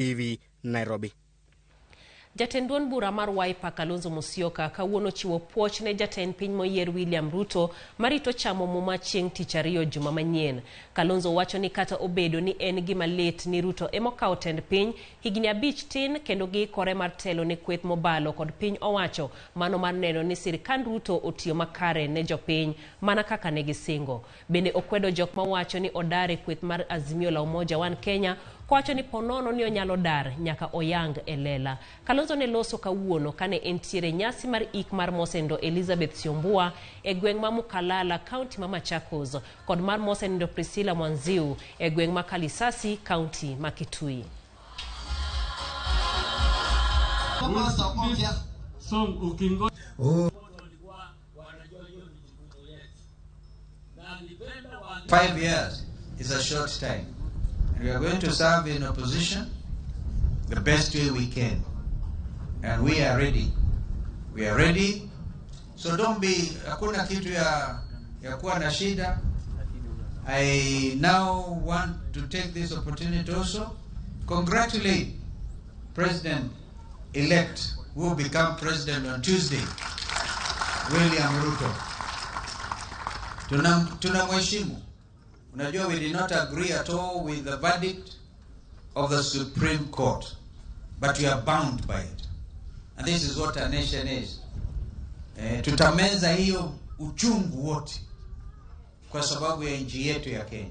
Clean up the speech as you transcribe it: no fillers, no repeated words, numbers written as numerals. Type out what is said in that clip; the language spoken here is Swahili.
TV Nairobi. Jatend duond bura mar Wiper Kalonzo Musyoka kawuono chiwo puoch ne jatend piny moyier William Ruto marito chamo muma chieng' tich ariyo juma manyien. Kalonzo wacho ni kata obedo ni en gima lit ni Ruto emokawo tend piny higni 5 tin kendo giikore mar telo ne kweth mobalo kod piny owacho mano mar neno ni sirkand Ruto otiyo makare ne jopiny mana kaka ne gisingo. Bende okwedo jok mawacho ni odare kweth mar Azimio la Umoja One Kenya kwacho ni ponono ni onyalo dar nyaka oyang elela. Kalonzo ne loso kawuono kane entiere nyasi mar ik mar Mosendo Elizabeth Siombua e gweng' ma Mukalala County ma Machakos kod mar Mosendo Priscilla Mwanziu e gweng' ma Kalisasi County ma Kitui. Five years is a short time. We are going to serve in opposition the best way we can. And we are ready. We are ready. So don't be, hakuna kitu ya kuwa na shida. I now want to take this opportunity also congratulate President-elect who will become president on Tuesday, William Ruto. Tunamheshimu. Unajua, we did not agree at all with the verdict of the Supreme Court, but we are bound by it. And this is what a nation is. Tutameza hiyo uchungu wote kwa sababu ya nchi yetu ya Kenya.